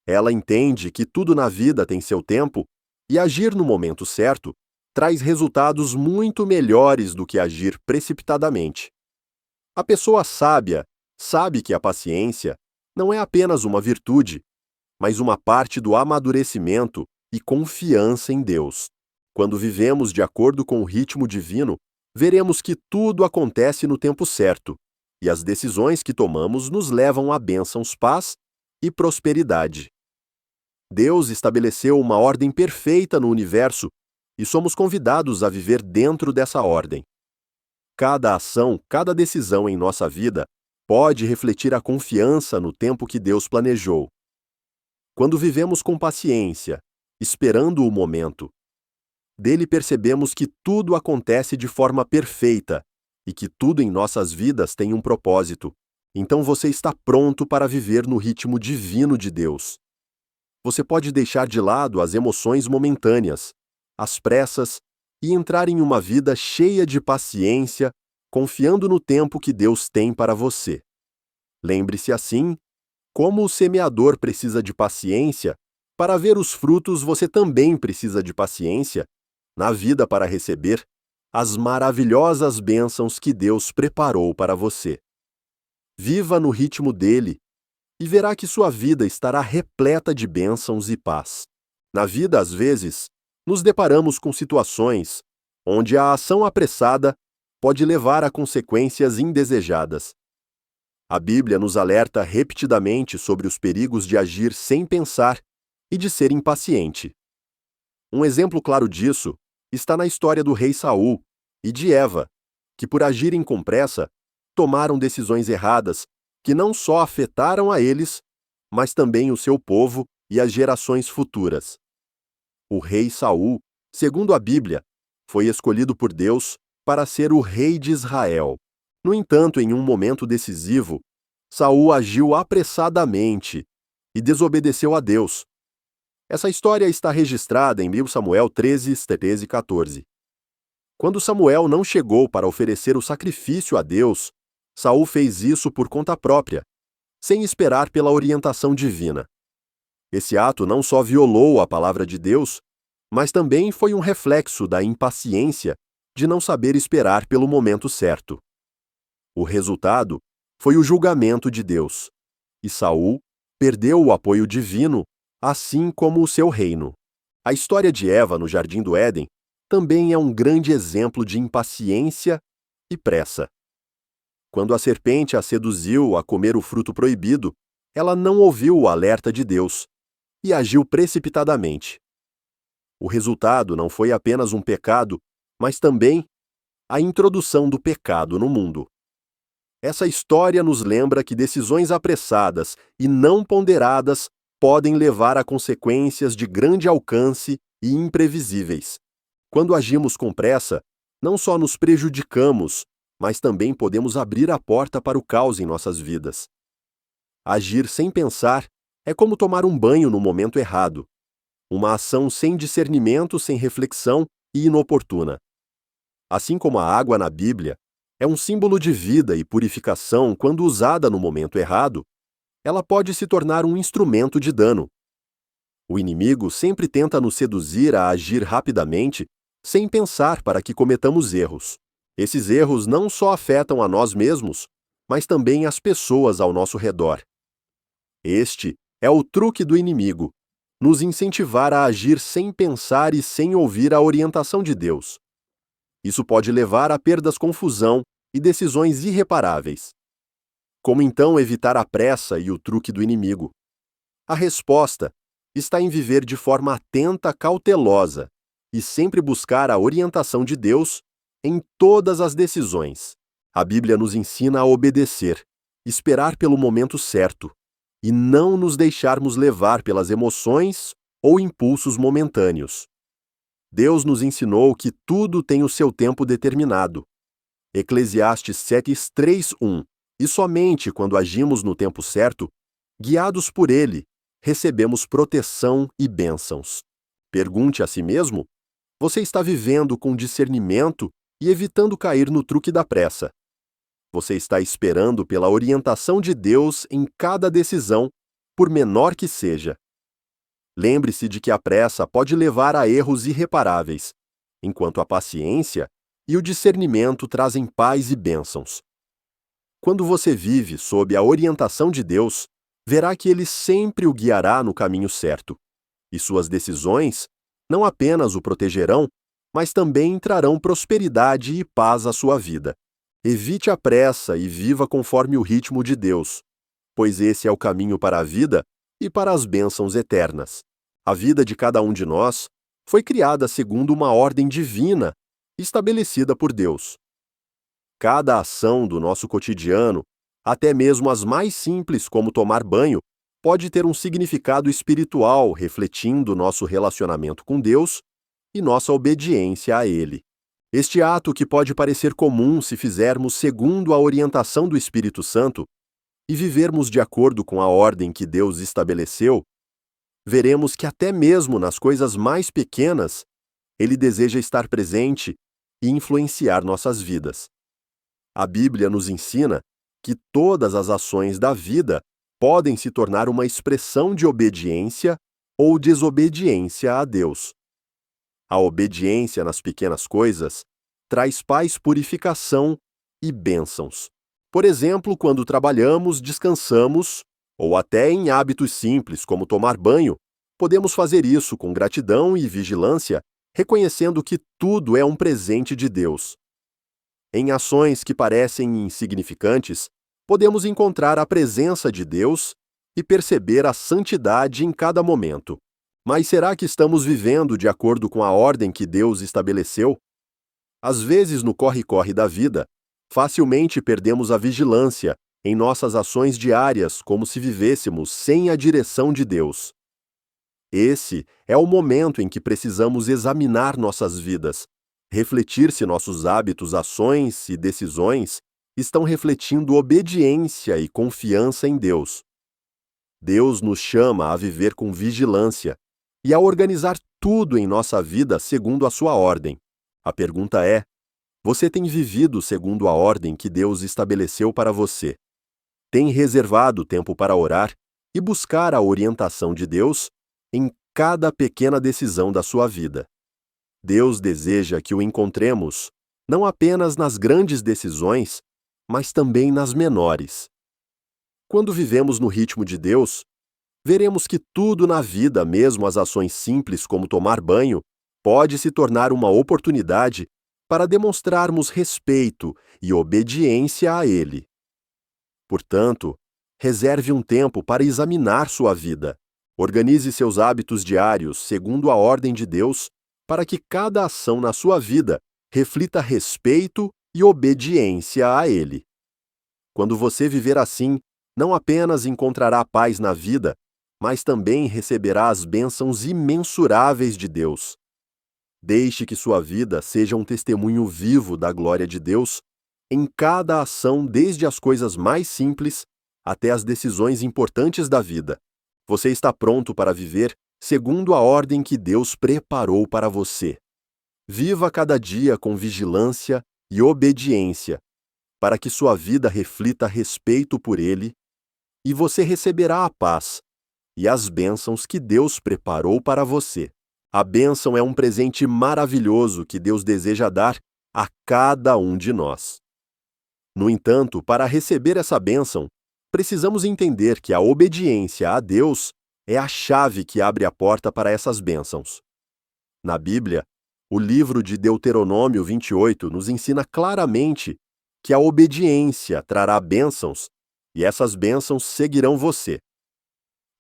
Ela entende que tudo na vida tem seu tempo e agir no momento certo traz resultados muito melhores do que agir precipitadamente. A pessoa sábia sabe que a paciência não é apenas uma virtude, mas uma parte do amadurecimento e confiança em Deus. Quando vivemos de acordo com o ritmo divino, veremos que tudo acontece no tempo certo, e as decisões que tomamos nos levam a bênçãos, paz e prosperidade. Deus estabeleceu uma ordem perfeita no universo e somos convidados a viver dentro dessa ordem. Cada ação, cada decisão em nossa vida pode refletir a confiança no tempo que Deus planejou. Quando vivemos com paciência, esperando o momento, dele percebemos que tudo acontece de forma perfeita e que tudo em nossas vidas tem um propósito. Então você está pronto para viver no ritmo divino de Deus. Você pode deixar de lado as emoções momentâneas, as pressas e entrar em uma vida cheia de paciência, confiando no tempo que Deus tem para você. Lembre-se assim, como o semeador precisa de paciência, para ver os frutos você também precisa de paciência na vida para receber as maravilhosas bênçãos que Deus preparou para você. Viva no ritmo dele e verá que sua vida estará repleta de bênçãos e paz. Na vida, às vezes, nos deparamos com situações onde a ação apressada pode levar a consequências indesejadas. A Bíblia nos alerta repetidamente sobre os perigos de agir sem pensar e de ser impaciente. Um exemplo claro disso está na história do rei Saul e de Eva, que por agirem com pressa, tomaram decisões erradas que não só afetaram a eles, mas também o seu povo e as gerações futuras. O rei Saul, segundo a Bíblia, foi escolhido por Deus para ser o rei de Israel. No entanto, em um momento decisivo, Saul agiu apressadamente e desobedeceu a Deus. Essa história está registrada em 1 Samuel 13, 13 e 14. Quando Samuel não chegou para oferecer o sacrifício a Deus, Saul fez isso por conta própria, sem esperar pela orientação divina. Esse ato não só violou a palavra de Deus, mas também foi um reflexo da impaciência de não saber esperar pelo momento certo. O resultado foi o julgamento de Deus, e Saul perdeu o apoio divino, assim como o seu reino. A história de Eva no Jardim do Éden também é um grande exemplo de impaciência e pressa. Quando a serpente a seduziu a comer o fruto proibido, ela não ouviu o alerta de Deus e agiu precipitadamente. O resultado não foi apenas um pecado, mas também a introdução do pecado no mundo. Essa história nos lembra que decisões apressadas e não ponderadas podem levar a consequências de grande alcance e imprevisíveis. Quando agimos com pressa, não só nos prejudicamos, mas também podemos abrir a porta para o caos em nossas vidas. Agir sem pensar é como tomar um banho no momento errado, uma ação sem discernimento, sem reflexão e inoportuna. Assim como a água na Bíblia é um símbolo de vida e purificação quando usada no momento errado, ela pode se tornar um instrumento de dano. O inimigo sempre tenta nos seduzir a agir rapidamente, sem pensar para que cometamos erros. Esses erros não só afetam a nós mesmos, mas também as pessoas ao nosso redor. Este é o truque do inimigo, nos incentivar a agir sem pensar e sem ouvir a orientação de Deus. Isso pode levar a perdas, confusão e decisões irreparáveis. Como então evitar a pressa e o truque do inimigo? A resposta está em viver de forma atenta, cautelosa e sempre buscar a orientação de Deus em todas as decisões. A Bíblia nos ensina a obedecer, esperar pelo momento certo e não nos deixarmos levar pelas emoções ou impulsos momentâneos. Deus nos ensinou que tudo tem o seu tempo determinado. Eclesiastes 7:3:1. E somente quando agimos no tempo certo, guiados por Ele, recebemos proteção e bênçãos. Pergunte a si mesmo: você está vivendo com discernimento e evitando cair no truque da pressa? Você está esperando pela orientação de Deus em cada decisão, por menor que seja? Lembre-se de que a pressa pode levar a erros irreparáveis, enquanto a paciência e o discernimento trazem paz e bênçãos. Quando você vive sob a orientação de Deus, verá que Ele sempre o guiará no caminho certo, e suas decisões não apenas o protegerão, mas também trarão prosperidade e paz à sua vida. Evite a pressa e viva conforme o ritmo de Deus, pois esse é o caminho para a vida e para as bênçãos eternas. A vida de cada um de nós foi criada segundo uma ordem divina estabelecida por Deus. Cada ação do nosso cotidiano, até mesmo as mais simples como tomar banho, pode ter um significado espiritual refletindo nosso relacionamento com Deus e nossa obediência a Ele. Este ato, que pode parecer comum se fizermos segundo a orientação do Espírito Santo e vivermos de acordo com a ordem que Deus estabeleceu, veremos que até mesmo nas coisas mais pequenas, Ele deseja estar presente e influenciar nossas vidas. A Bíblia nos ensina que todas as ações da vida podem se tornar uma expressão de obediência ou desobediência a Deus. A obediência nas pequenas coisas traz paz, purificação e bênçãos. Por exemplo, quando trabalhamos, descansamos, ou até em hábitos simples como tomar banho, podemos fazer isso com gratidão e vigilância, reconhecendo que tudo é um presente de Deus. Em ações que parecem insignificantes, podemos encontrar a presença de Deus e perceber a santidade em cada momento. Mas será que estamos vivendo de acordo com a ordem que Deus estabeleceu? Às vezes, no corre-corre da vida, facilmente perdemos a vigilância em nossas ações diárias, como se vivêssemos sem a direção de Deus. Esse é o momento em que precisamos examinar nossas vidas, refletir se nossos hábitos, ações e decisões estão refletindo obediência e confiança em Deus. Deus nos chama a viver com vigilância e a organizar tudo em nossa vida segundo a sua ordem. A pergunta é: você tem vivido segundo a ordem que Deus estabeleceu para você? Tem reservado tempo para orar e buscar a orientação de Deus em cada pequena decisão da sua vida? Deus deseja que o encontremos não apenas nas grandes decisões, mas também nas menores. Quando vivemos no ritmo de Deus, veremos que tudo na vida, mesmo as ações simples como tomar banho, pode se tornar uma oportunidade para demonstrarmos respeito e obediência a Ele. Portanto, reserve um tempo para examinar sua vida. Organize seus hábitos diários segundo a ordem de Deus, para que cada ação na sua vida reflita respeito e obediência a Ele. Quando você viver assim, não apenas encontrará paz na vida, mas também receberá as bênçãos imensuráveis de Deus. Deixe que sua vida seja um testemunho vivo da glória de Deus em cada ação, desde as coisas mais simples até as decisões importantes da vida. Você está pronto para viver segundo a ordem que Deus preparou para você. Viva cada dia com vigilância e obediência, para que sua vida reflita respeito por Ele, e você receberá a paz e as bênçãos que Deus preparou para você. A bênção é um presente maravilhoso que Deus deseja dar a cada um de nós. No entanto, para receber essa bênção, precisamos entender que a obediência a Deus é a chave que abre a porta para essas bênçãos. Na Bíblia, o livro de Deuteronômio 28 nos ensina claramente que a obediência trará bênçãos e essas bênçãos seguirão você.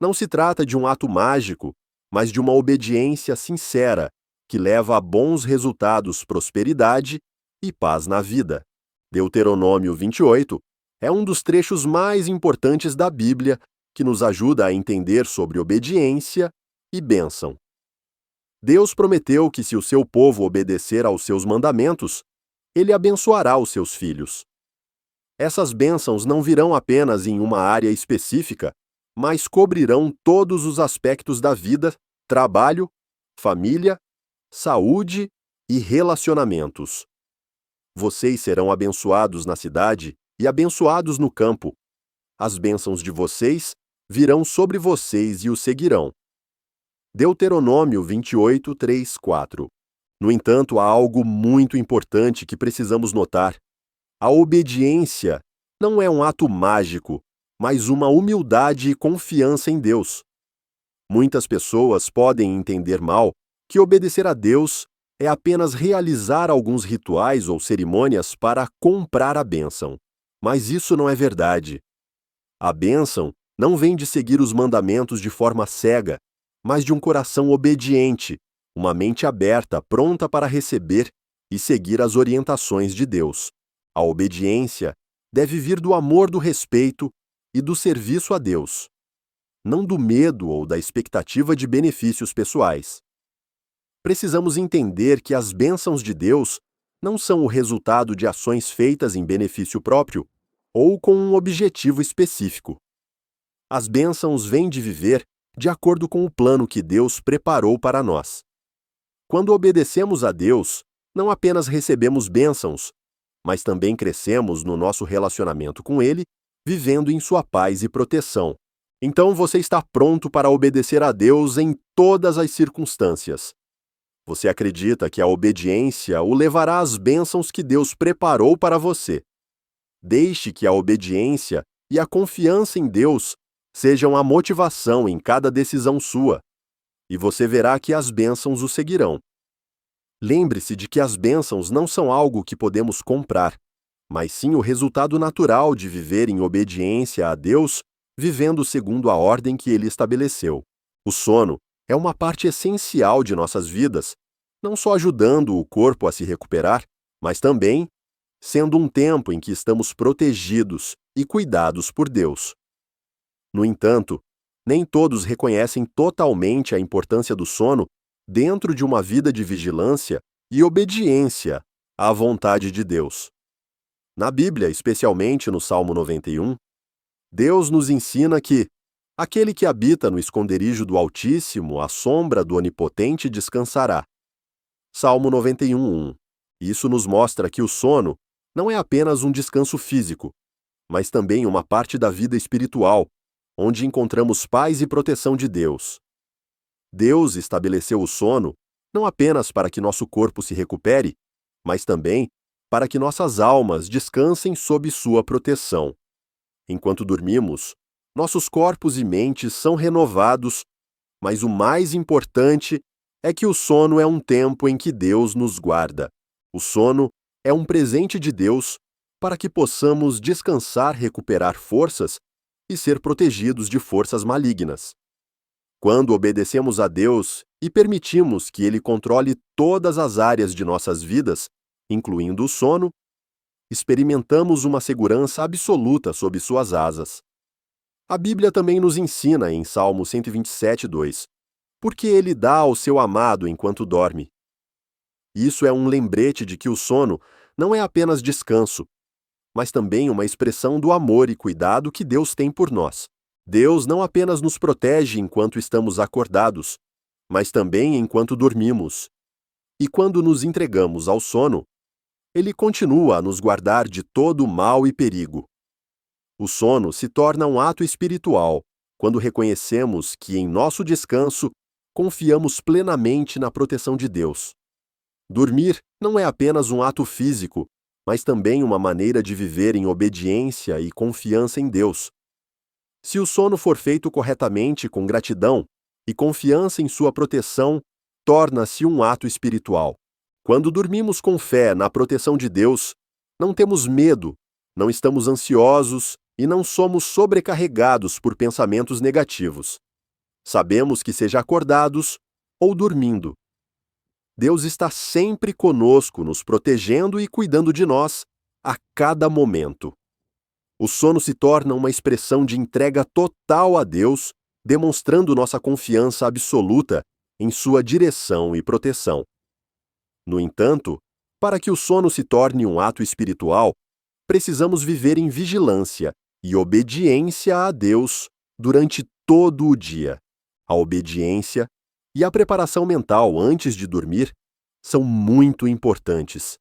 Não se trata de um ato mágico, mas de uma obediência sincera que leva a bons resultados, prosperidade e paz na vida. Deuteronômio 28 é um dos trechos mais importantes da Bíblia que nos ajuda a entender sobre obediência e bênção. Deus prometeu que se o seu povo obedecer aos seus mandamentos, Ele abençoará os seus filhos. Essas bênçãos não virão apenas em uma área específica, mas cobrirão todos os aspectos da vida, trabalho, família, saúde e relacionamentos. Vocês serão abençoados na cidade e abençoados no campo. As bênçãos de vocês virão sobre vocês e os seguirão. Deuteronômio 28, 3, 4. No entanto, há algo muito importante que precisamos notar. A obediência não é um ato mágico, mas uma humildade e confiança em Deus. Muitas pessoas podem entender mal que obedecer a Deus é apenas realizar alguns rituais ou cerimônias para comprar a bênção. Mas isso não é verdade. A bênção não vem de seguir os mandamentos de forma cega, mas de um coração obediente, uma mente aberta, pronta para receber e seguir as orientações de Deus. A obediência deve vir do amor, do respeito e do serviço a Deus, não do medo ou da expectativa de benefícios pessoais. Precisamos entender que as bênçãos de Deus não são o resultado de ações feitas em benefício próprio ou com um objetivo específico. As bênçãos vêm de viver de acordo com o plano que Deus preparou para nós. Quando obedecemos a Deus, não apenas recebemos bênçãos, mas também crescemos no nosso relacionamento com Ele, vivendo em sua paz e proteção. Então você está pronto para obedecer a Deus em todas as circunstâncias. Você acredita que a obediência o levará às bênçãos que Deus preparou para você. Deixe que a obediência e a confiança em Deus sejam a motivação em cada decisão sua, e você verá que as bênçãos o seguirão. Lembre-se de que as bênçãos não são algo que podemos comprar, mas sim o resultado natural de viver em obediência a Deus, vivendo segundo a ordem que Ele estabeleceu. O sono é uma parte essencial de nossas vidas, não só ajudando o corpo a se recuperar, mas também sendo um tempo em que estamos protegidos e cuidados por Deus. No entanto, nem todos reconhecem totalmente a importância do sono dentro de uma vida de vigilância e obediência à vontade de Deus. Na Bíblia, especialmente no Salmo 91, Deus nos ensina que aquele que habita no esconderijo do Altíssimo, à sombra do Onipotente, descansará. Salmo 91:1. Isso nos mostra que o sono não é apenas um descanso físico, mas também uma parte da vida espiritual, onde encontramos paz e proteção de Deus. Deus estabeleceu o sono não apenas para que nosso corpo se recupere, mas também para que nossas almas descansem sob sua proteção. Enquanto dormimos, nossos corpos e mentes são renovados, mas o mais importante é que o sono é um tempo em que Deus nos guarda. O sono é um presente de Deus para que possamos descansar, recuperar forças e ser protegidos de forças malignas. Quando obedecemos a Deus e permitimos que Ele controle todas as áreas de nossas vidas, incluindo o sono, experimentamos uma segurança absoluta sob suas asas. A Bíblia também nos ensina em Salmo 127:2, porque Ele dá ao seu amado enquanto dorme. Isso é um lembrete de que o sono não é apenas descanso, mas também uma expressão do amor e cuidado que Deus tem por nós. Deus não apenas nos protege enquanto estamos acordados, mas também enquanto dormimos. E quando nos entregamos ao sono, Ele continua a nos guardar de todo o mal e perigo. O sono se torna um ato espiritual quando reconhecemos que, em nosso descanso, confiamos plenamente na proteção de Deus. Dormir não é apenas um ato físico, mas também uma maneira de viver em obediência e confiança em Deus. Se o sono for feito corretamente com gratidão e confiança em sua proteção, torna-se um ato espiritual. Quando dormimos com fé na proteção de Deus, não temos medo, não estamos ansiosos e não somos sobrecarregados por pensamentos negativos. Sabemos que seja acordados ou dormindo, Deus está sempre conosco, nos protegendo e cuidando de nós a cada momento. O sono se torna uma expressão de entrega total a Deus, demonstrando nossa confiança absoluta em sua direção e proteção. No entanto, para que o sono se torne um ato espiritual, precisamos viver em vigilância e obediência a Deus durante todo o dia. A obediência e a preparação mental antes de dormir são muito importantes.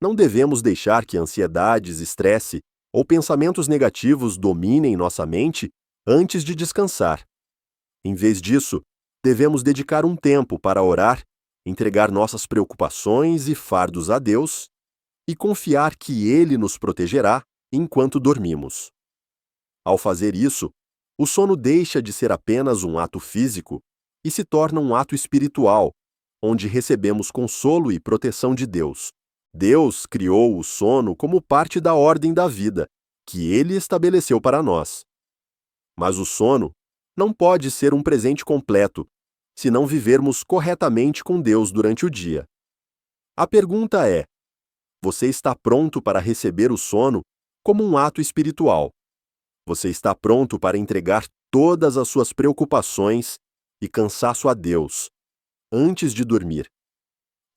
Não devemos deixar que ansiedades, estresse ou pensamentos negativos dominem nossa mente antes de descansar. Em vez disso, devemos dedicar um tempo para orar, entregar nossas preocupações e fardos a Deus e confiar que Ele nos protegerá enquanto dormimos. Ao fazer isso, o sono deixa de ser apenas um ato físico e se torna um ato espiritual, onde recebemos consolo e proteção de Deus. Deus criou o sono como parte da ordem da vida, que Ele estabeleceu para nós. Mas o sono não pode ser um presente completo, se não vivermos corretamente com Deus durante o dia. A pergunta é: você está pronto para receber o sono como um ato espiritual? Você está pronto para entregar todas as suas preocupações e cansaço a Deus antes de dormir?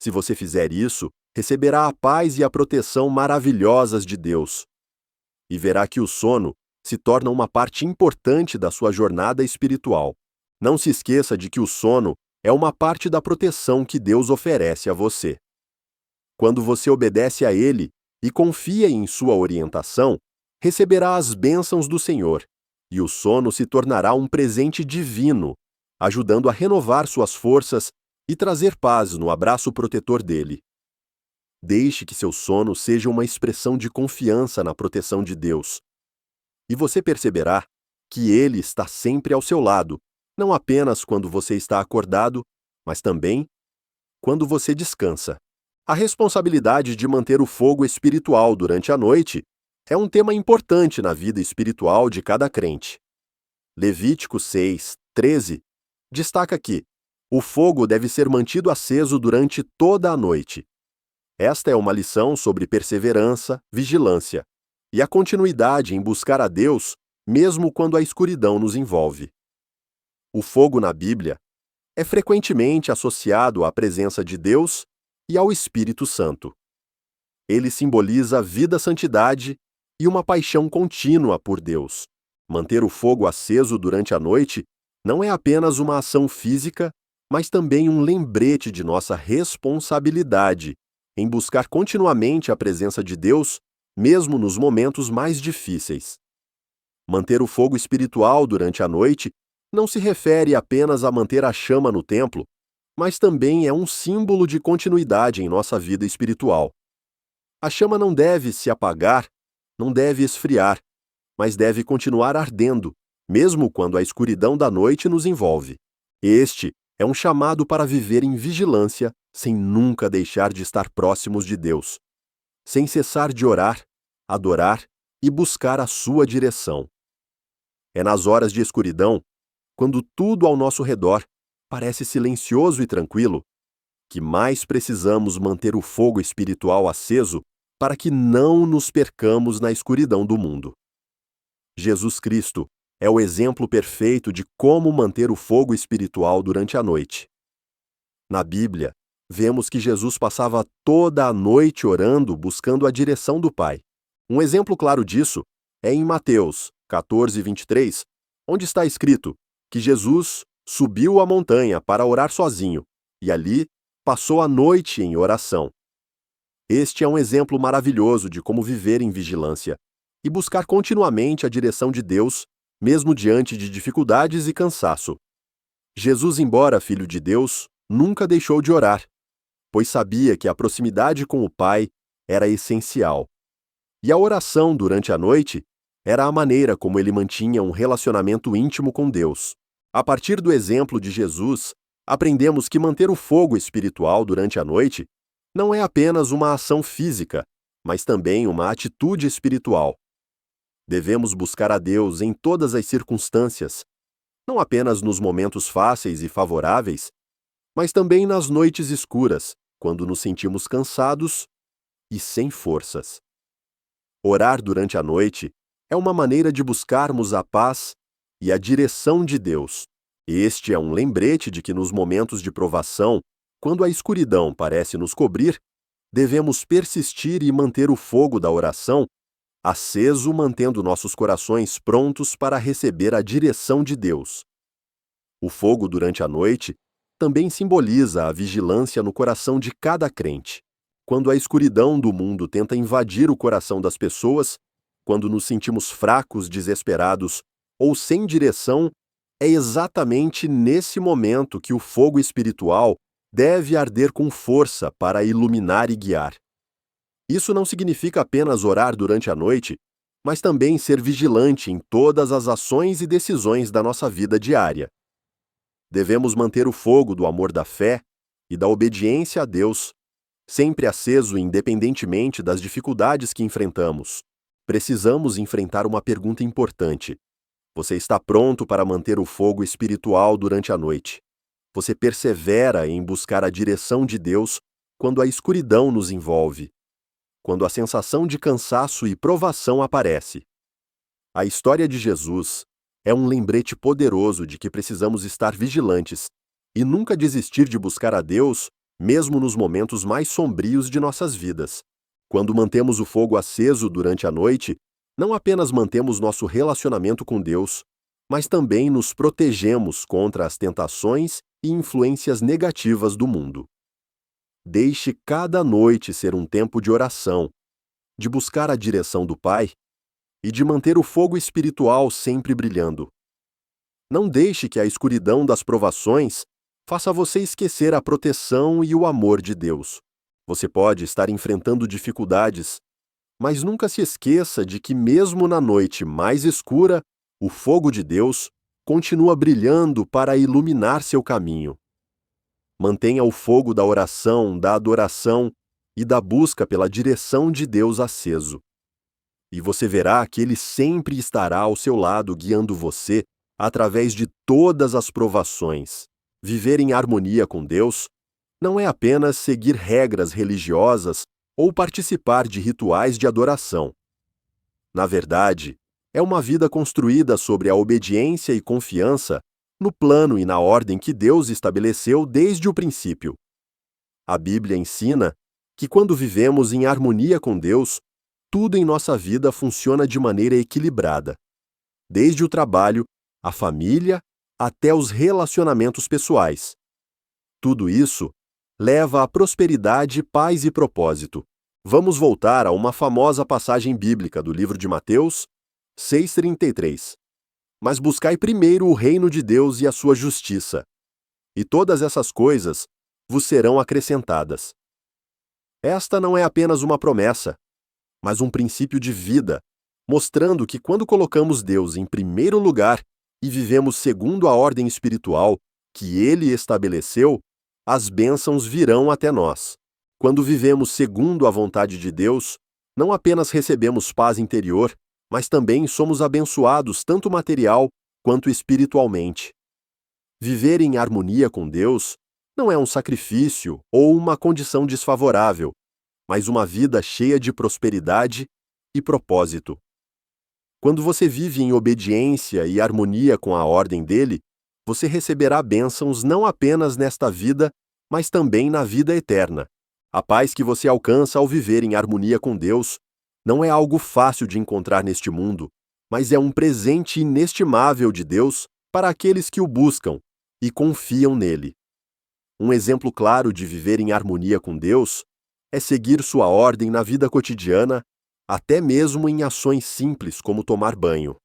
Se você fizer isso, receberá a paz e a proteção maravilhosas de Deus. E verá que o sono se torna uma parte importante da sua jornada espiritual. Não se esqueça de que o sono é uma parte da proteção que Deus oferece a você. Quando você obedece a Ele e confia em sua orientação, receberá as bênçãos do Senhor, e o sono se tornará um presente divino, ajudando a renovar suas forças e trazer paz no abraço protetor dele. Deixe que seu sono seja uma expressão de confiança na proteção de Deus. E você perceberá que Ele está sempre ao seu lado, não apenas quando você está acordado, mas também quando você descansa. A responsabilidade de manter o fogo espiritual durante a noite é um tema importante na vida espiritual de cada crente. Levítico 6:13 destaca que o fogo deve ser mantido aceso durante toda a noite. Esta é uma lição sobre perseverança, vigilância e a continuidade em buscar a Deus mesmo quando a escuridão nos envolve. O fogo na Bíblia é frequentemente associado à presença de Deus e ao Espírito Santo. Ele simboliza vida, santidade e uma paixão contínua por Deus. Manter o fogo aceso durante a noite não é apenas uma ação física, mas também um lembrete de nossa responsabilidade em buscar continuamente a presença de Deus, mesmo nos momentos mais difíceis. Manter o fogo espiritual durante a noite não se refere apenas a manter a chama no templo, mas também é um símbolo de continuidade em nossa vida espiritual. A chama não deve se apagar, não deve esfriar, mas deve continuar ardendo, mesmo quando a escuridão da noite nos envolve. Este é um chamado para viver em vigilância, sem nunca deixar de estar próximos de Deus, sem cessar de orar, adorar e buscar a sua direção. É nas horas de escuridão, quando tudo ao nosso redor parece silencioso e tranquilo, que mais precisamos manter o fogo espiritual aceso para que não nos percamos na escuridão do mundo. Jesus Cristo é o exemplo perfeito de como manter o fogo espiritual durante a noite. Na Bíblia, vemos que Jesus passava toda a noite orando, buscando a direção do Pai. Um exemplo claro disso é em Mateus 14:23, onde está escrito que Jesus subiu a montanha para orar sozinho e ali passou a noite em oração. Este é um exemplo maravilhoso de como viver em vigilância e buscar continuamente a direção de Deus, mesmo diante de dificuldades e cansaço. Jesus, embora filho de Deus, nunca deixou de orar, pois sabia que a proximidade com o Pai era essencial. E a oração durante a noite era a maneira como ele mantinha um relacionamento íntimo com Deus. A partir do exemplo de Jesus, aprendemos que manter o fogo espiritual durante a noite não é apenas uma ação física, mas também uma atitude espiritual. Devemos buscar a Deus em todas as circunstâncias, não apenas nos momentos fáceis e favoráveis, mas também nas noites escuras, quando nos sentimos cansados e sem forças. Orar durante a noite é uma maneira de buscarmos a paz e a direção de Deus. Este é um lembrete de que nos momentos de provação, quando a escuridão parece nos cobrir, devemos persistir e manter o fogo da oração aceso, mantendo nossos corações prontos para receber a direção de Deus. O fogo durante a noite também simboliza a vigilância no coração de cada crente. Quando a escuridão do mundo tenta invadir o coração das pessoas, quando nos sentimos fracos, desesperados ou sem direção, é exatamente nesse momento que o fogo espiritual deve arder com força para iluminar e guiar. Isso não significa apenas orar durante a noite, mas também ser vigilante em todas as ações e decisões da nossa vida diária. Devemos manter o fogo do amor da fé e da obediência a Deus, sempre aceso independentemente das dificuldades que enfrentamos. Precisamos enfrentar uma pergunta importante. Você está pronto para manter o fogo espiritual durante a noite? Você persevera em buscar a direção de Deus quando a escuridão nos envolve, quando a sensação de cansaço e provação aparece? A história de Jesus é um lembrete poderoso de que precisamos estar vigilantes e nunca desistir de buscar a Deus, mesmo nos momentos mais sombrios de nossas vidas. Quando mantemos o fogo aceso durante a noite, não apenas mantemos nosso relacionamento com Deus, mas também nos protegemos contra as tentações e influências negativas do mundo. Deixe cada noite ser um tempo de oração, de buscar a direção do Pai e de manter o fogo espiritual sempre brilhando. Não deixe que a escuridão das provações faça você esquecer a proteção e o amor de Deus. Você pode estar enfrentando dificuldades, mas nunca se esqueça de que mesmo na noite mais escura, o fogo de Deus continua brilhando para iluminar seu caminho. Mantenha o fogo da oração, da adoração e da busca pela direção de Deus aceso. E você verá que Ele sempre estará ao seu lado, guiando você através de todas as provações. Viver em harmonia com Deus não é apenas seguir regras religiosas ou participar de rituais de adoração. Na verdade, é uma vida construída sobre a obediência e confiança no plano e na ordem que Deus estabeleceu desde o princípio. A Bíblia ensina que quando vivemos em harmonia com Deus, tudo em nossa vida funciona de maneira equilibrada, desde o trabalho, a família, até os relacionamentos pessoais. Tudo isso leva à prosperidade, paz e propósito. Vamos voltar a uma famosa passagem bíblica do livro de Mateus 6,33. Mas buscai primeiro o reino de Deus e a sua justiça, e todas essas coisas vos serão acrescentadas. Esta não é apenas uma promessa, mas um princípio de vida, mostrando que quando colocamos Deus em primeiro lugar e vivemos segundo a ordem espiritual que Ele estabeleceu, as bênçãos virão até nós. Quando vivemos segundo a vontade de Deus, não apenas recebemos paz interior, mas também somos abençoados tanto material quanto espiritualmente. Viver em harmonia com Deus não é um sacrifício ou uma condição desfavorável, mas uma vida cheia de prosperidade e propósito. Quando você vive em obediência e harmonia com a ordem dele, você receberá bênçãos não apenas nesta vida, mas também na vida eterna. A paz que você alcança ao viver em harmonia com Deus não é algo fácil de encontrar neste mundo, mas é um presente inestimável de Deus para aqueles que o buscam e confiam nele. Um exemplo claro de viver em harmonia com Deus é seguir sua ordem na vida cotidiana, até mesmo em ações simples como tomar banho.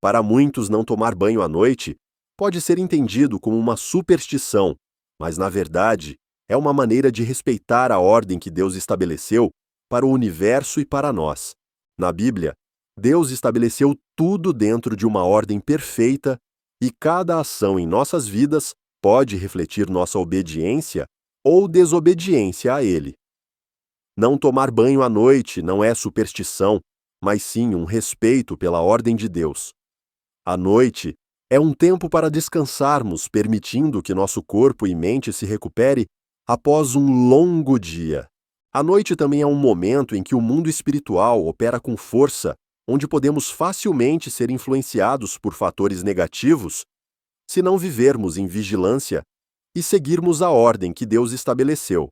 Para muitos, não tomar banho à noite pode ser entendido como uma superstição, mas na verdade é uma maneira de respeitar a ordem que Deus estabeleceu para o universo e para nós. Na Bíblia, Deus estabeleceu tudo dentro de uma ordem perfeita e cada ação em nossas vidas pode refletir nossa obediência ou desobediência a Ele. Não tomar banho à noite não é superstição, mas sim um respeito pela ordem de Deus. A noite é um tempo para descansarmos, permitindo que nosso corpo e mente se recupere após um longo dia. A noite também é um momento em que o mundo espiritual opera com força, onde podemos facilmente ser influenciados por fatores negativos se não vivermos em vigilância e seguirmos a ordem que Deus estabeleceu.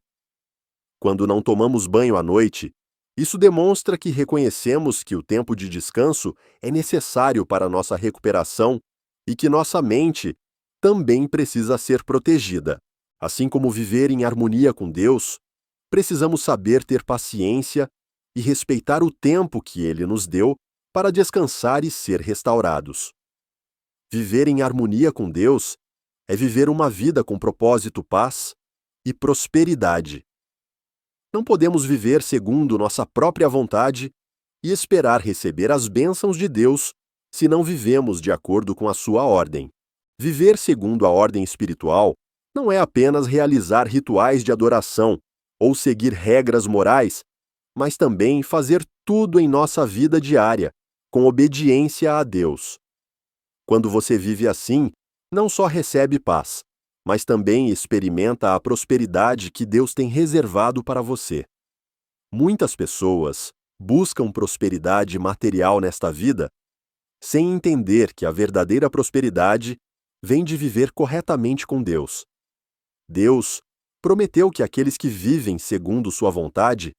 Quando não tomamos banho à noite, isso demonstra que reconhecemos que o tempo de descanso é necessário para nossa recuperação e que nossa mente também precisa ser protegida. Assim como viver em harmonia com Deus, precisamos saber ter paciência e respeitar o tempo que Ele nos deu para descansar e ser restaurados. Viver em harmonia com Deus é viver uma vida com propósito, paz e prosperidade. Não podemos viver segundo nossa própria vontade e esperar receber as bênçãos de Deus se não vivemos de acordo com a sua ordem. Viver segundo a ordem espiritual não é apenas realizar rituais de adoração ou seguir regras morais, mas também fazer tudo em nossa vida diária, com obediência a Deus. Quando você vive assim, não só recebe paz, mas também experimenta a prosperidade que Deus tem reservado para você. Muitas pessoas buscam prosperidade material nesta vida sem entender que a verdadeira prosperidade vem de viver corretamente com Deus. Deus prometeu que aqueles que vivem segundo sua vontade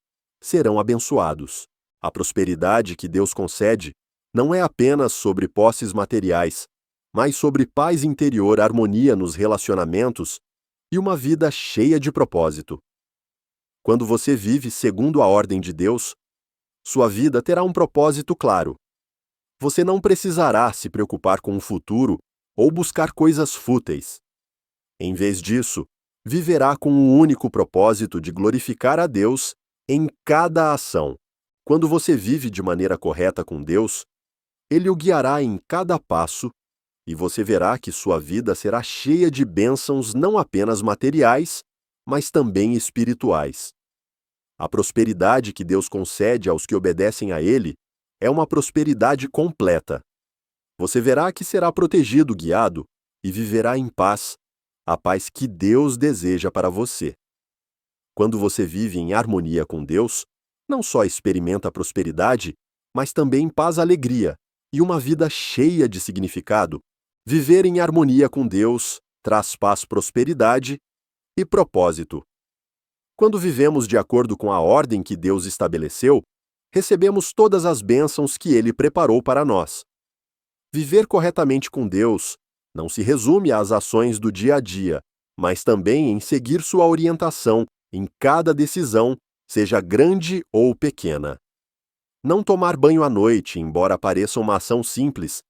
serão abençoados. A prosperidade que Deus concede não é apenas sobre posses materiais, mas sobre paz interior, harmonia nos relacionamentos e uma vida cheia de propósito. Quando você vive segundo a ordem de Deus, sua vida terá um propósito claro. Você não precisará se preocupar com o futuro ou buscar coisas fúteis. Em vez disso, viverá com o único propósito de glorificar a Deus em cada ação. Quando você vive de maneira correta com Deus, Ele o guiará em cada passo e você verá que sua vida será cheia de bênçãos não apenas materiais, mas também espirituais. A prosperidade que Deus concede aos que obedecem a Ele é uma prosperidade completa. Você verá que será protegido, guiado e viverá em paz, a paz que Deus deseja para você. Quando você vive em harmonia com Deus, não só experimenta prosperidade, mas também paz, alegria e uma vida cheia de significado. Viver em harmonia com Deus traz paz, prosperidade e propósito. Quando vivemos de acordo com a ordem que Deus estabeleceu, recebemos todas as bênçãos que Ele preparou para nós. Viver corretamente com Deus não se resume às ações do dia a dia, mas também em seguir sua orientação em cada decisão, seja grande ou pequena. Não tomar banho à noite, embora pareça uma ação simples,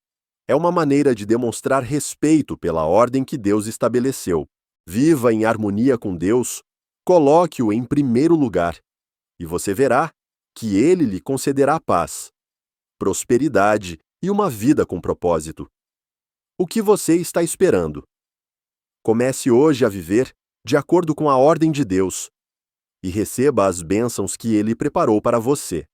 é uma maneira de demonstrar respeito pela ordem que Deus estabeleceu. Viva em harmonia com Deus, coloque-o em primeiro lugar, e você verá que Ele lhe concederá paz, prosperidade e uma vida com propósito. O que você está esperando? Comece hoje a viver de acordo com a ordem de Deus e receba as bênçãos que Ele preparou para você.